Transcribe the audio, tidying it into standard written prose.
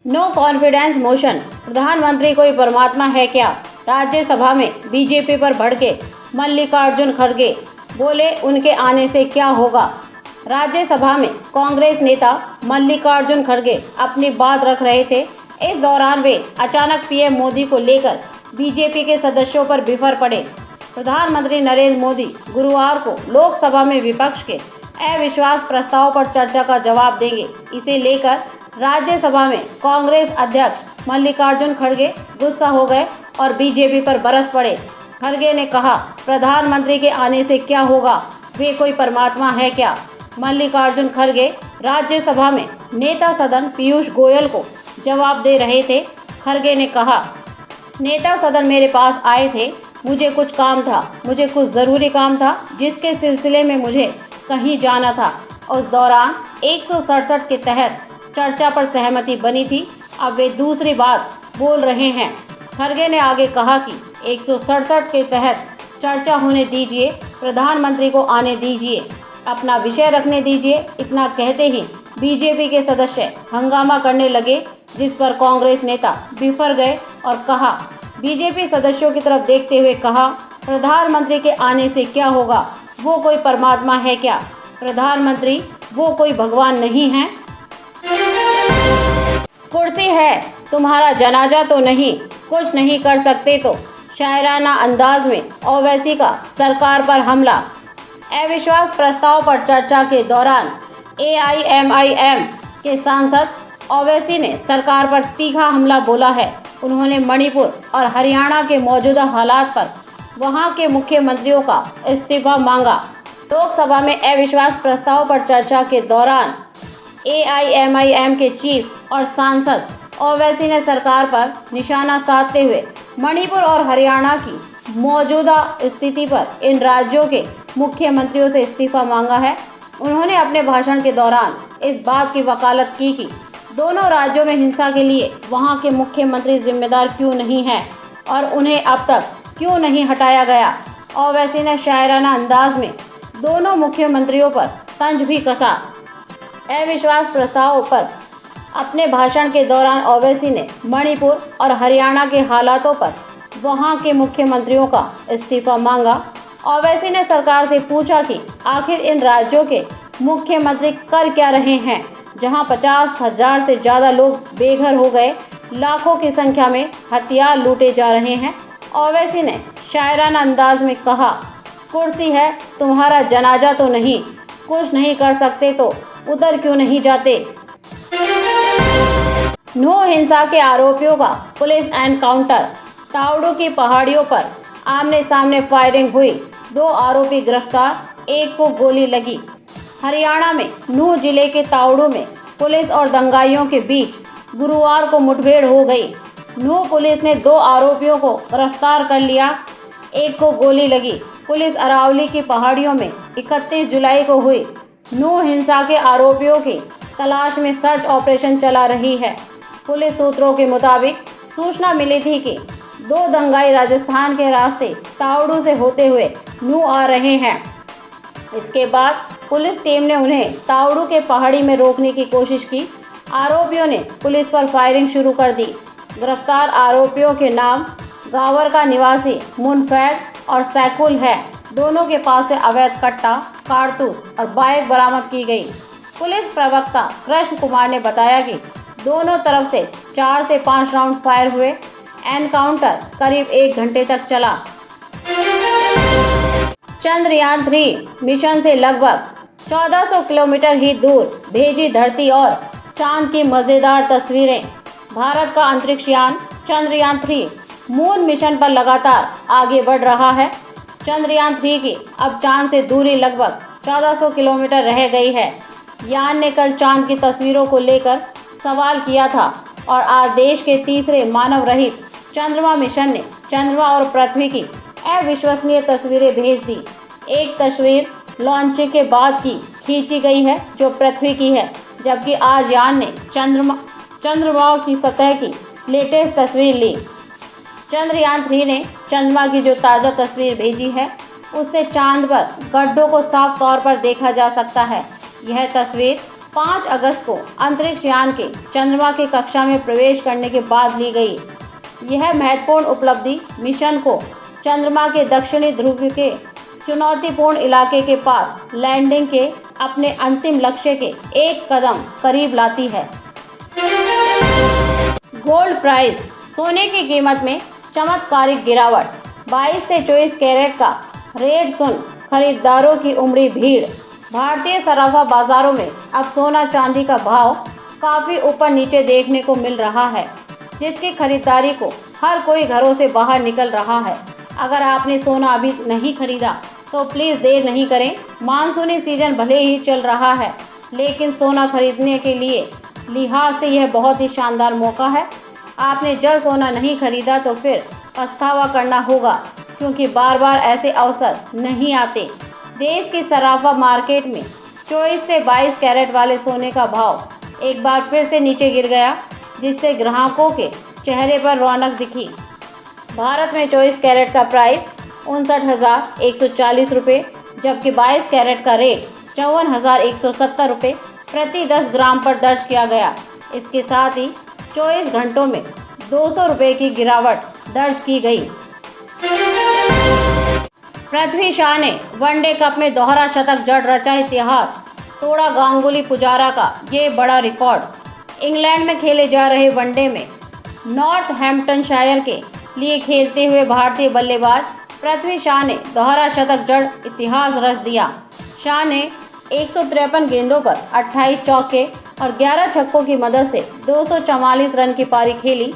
No confidence motion. प्रधानमंत्री कोई परमात्मा है क्या? राज्यसभा में बीजेपी पर भड़के मल्लिकार्जुन खड़गे, बोले उनके आने से क्या होगा। राज्यसभा में कांग्रेस नेता मल्लिकार्जुन खड़गे अपनी बात रख रहे थे। इस दौरान वे अचानक पीएम मोदी को लेकर बीजेपी के सदस्यों पर बिफर पड़े। प्रधानमंत्री नरेंद्र मोदी गुरुवार को लोकसभा में विपक्ष के अविश्वास प्रस्ताव पर चर्चा का जवाब देंगे। इसे लेकर राज्यसभा में कांग्रेस अध्यक्ष मल्लिकार्जुन खड़गे गुस्सा हो गए और बीजेपी पर बरस पड़े। खड़गे ने कहा, प्रधानमंत्री के आने से क्या होगा, वे कोई परमात्मा है क्या? मल्लिकार्जुन खड़गे राज्यसभा में नेता सदन पीयूष गोयल को जवाब दे रहे थे। खड़गे ने कहा, नेता सदन मेरे पास आए थे, मुझे कुछ काम था, मुझे कुछ ज़रूरी काम था जिसके सिलसिले में मुझे कहीं जाना था। उस दौरान 167 के तहत चर्चा पर सहमति बनी थी। अब वे दूसरी बात बोल रहे हैं। खड़गे ने आगे कहा कि 167 के तहत चर्चा होने दीजिए, प्रधानमंत्री को आने दीजिए, अपना विषय रखने दीजिए। इतना कहते ही बीजेपी के सदस्य हंगामा करने लगे, जिस पर कांग्रेस नेता बिफर गए और कहा, बीजेपी सदस्यों की तरफ देखते हुए कहा, प्रधानमंत्री के आने से क्या होगा, वो कोई परमात्मा है क्या? प्रधानमंत्री वो कोई भगवान नहीं है। कुर्सी है, तुम्हारा जनाजा तो नहीं, कुछ नहीं कर सकते तो। शायराना अंदाज में ओवैसी का सरकार पर हमला। अविश्वास प्रस्ताव पर चर्चा के दौरान एआईएमआईएम के सांसद ओवैसी ने सरकार पर तीखा हमला बोला है। उन्होंने मणिपुर और हरियाणा के मौजूदा हालात पर वहां के मुख्यमंत्रियों का इस्तीफा मांगा। लोकसभा में अविश्वास प्रस्ताव पर चर्चा के दौरान एआईएमआईएम के चीफ और सांसद ओवैसी ने सरकार पर निशाना साधते हुए मणिपुर और हरियाणा की मौजूदा स्थिति पर इन राज्यों के मुख्यमंत्रियों से इस्तीफा मांगा है। उन्होंने अपने भाषण के दौरान इस बात की वकालत की कि दोनों राज्यों में हिंसा के लिए वहां के मुख्यमंत्री जिम्मेदार क्यों नहीं हैं और उन्हें अब तक क्यों नहीं हटाया गया। ओवैसी ने शायराना अंदाज में दोनों मुख्यमंत्रियों पर तंज भी कसा। अविश्वास प्रस्ताव पर अपने भाषण के दौरान ओवैसी ने मणिपुर और हरियाणा के हालातों पर वहां के मुख्यमंत्रियों का इस्तीफा मांगा। ओवैसी ने सरकार से पूछा कि आखिर इन राज्यों के मुख्यमंत्री कर क्या रहे हैं, जहां 50,000 से ज़्यादा लोग बेघर हो गए, लाखों की संख्या में हथियार लूटे जा रहे हैं। ओवैसी ने शायराना अंदाज में कहा, कुर्सी है, तुम्हारा जनाजा तो नहीं, कुछ नहीं कर सकते तो उधर क्यों नहीं जाते। नो हिंसा के आरोपियों का पुलिस एनकाउंटर। तावड़ू की पहाड़ियों पर आमने सामने फायरिंग हुई, 2 आरोपी गिरफ्तार, एक को गोली लगी। हरियाणा में नूंह जिले के तावड़ू में पुलिस और दंगाइयों के बीच गुरुवार को मुठभेड़ हो गई। नूंह पुलिस ने 2 आरोपियों को गिरफ्तार कर लिया, एक को गोली लगी। पुलिस अरावली की पहाड़ियों में 31 जुलाई को हुई नूंह हिंसा के आरोपियों की तलाश में सर्च ऑपरेशन चला रही है। पुलिस सूत्रों के मुताबिक सूचना मिली थी कि 2 दंगाई राजस्थान के रास्ते तावड़ू से होते हुए नूंह आ रहे हैं। इसके बाद पुलिस टीम ने उन्हें तावड़ू के पहाड़ी में रोकने की कोशिश की। आरोपियों ने पुलिस पर फायरिंग शुरू कर दी। गिरफ्तार आरोपियों के नाम गावर का निवासी मुनफैद और सैकुल है। दोनों के पास से अवैध कट्टा, कारतूस और बाइक बरामद की गई। पुलिस प्रवक्ता कृष्ण कुमार ने बताया कि दोनों तरफ से 4 से 5 राउंड फायर हुए। एनकाउंटर करीब 1 घंटे तक चला। चंद्रयान 3 मिशन से लगभग 1400 किलोमीटर ही दूर भेजी धरती और चांद की मज़ेदार तस्वीरें। भारत का अंतरिक्ष यान चंद्रयान 3 मून मिशन पर लगातार आगे बढ़ रहा है। चंद्रयान 3 की अब चांद से दूरी लगभग 1400 किलोमीटर रह गई है। यान ने कल चांद की तस्वीरों को लेकर सवाल किया था और आज देश के तीसरे मानव रहित चंद्रमा मिशन ने चंद्रमा और पृथ्वी की अविश्वसनीय तस्वीरें भेज दी। एक तस्वीर लॉन्चिंग के बाद की खींची गई है जो पृथ्वी की है, जबकि आज यान ने चंद्रमा की सतह की लेटेस्ट तस्वीर ली। चंद्रयान 3 ने चंद्रमा की जो ताज़ा तस्वीर भेजी है उससे चांद पर गड्ढों को साफ तौर पर देखा जा सकता है। यह तस्वीर 5 अगस्त को अंतरिक्ष यान के चंद्रमा की कक्षा में प्रवेश करने के बाद ली गई। यह महत्वपूर्ण उपलब्धि मिशन को चंद्रमा के दक्षिणी ध्रुव के चुनौतीपूर्ण इलाके के पास लैंडिंग के अपने अंतिम लक्ष्य के एक कदम करीब लाती है। गोल्ड प्राइस, सोने की कीमत में चमत्कारिक गिरावट। 22 से 24 कैरेट का रेट सुन खरीदारों की उमड़ी भीड़। भारतीय सराफा बाजारों में अब सोना चांदी का भाव काफ़ी ऊपर नीचे देखने को मिल रहा है, जिसकी खरीदारी को हर कोई घरों से बाहर निकल रहा है। अगर आपने सोना अभी नहीं खरीदा तो प्लीज़ देर नहीं करें। मानसूनी सीजन भले ही चल रहा है, लेकिन सोना खरीदने के लिए लिहाज से यह बहुत ही शानदार मौका है। आपने जब सोना नहीं खरीदा तो फिर पछतावा करना होगा, क्योंकि बार बार ऐसे अवसर नहीं आते। देश की सराफा मार्केट में 24 से 22 कैरेट वाले सोने का भाव एक बार फिर से नीचे गिर गया, जिससे ग्राहकों के चेहरे पर रौनक दिखी। भारत में 24 कैरेट का प्राइस 59,140 रुपये, जबकि 22 कैरेट का रेट 54,170 रुपये प्रति 10 ग्राम पर दर्ज किया गया। इसके साथ ही 24 घंटों में 200 रुपये की गिरावट दर्ज की गई। पृथ्वी शॉ ने वनडे कप में दोहरा शतक जड़ रचा इतिहास, तोड़ा गांगुली पुजारा का ये बड़ा रिकॉर्ड। इंग्लैंड में खेले जा रहे वनडे में नॉर्थहैम्पटनशायर के लिए खेलते हुए भारतीय बल्लेबाज पृथ्वी शॉ ने दोहरा शतक जड़ इतिहास रच दिया। शॉ ने 153 गेंदों पर 28 चौके और 11 छक्कों की मदद से 244 रन की पारी खेली।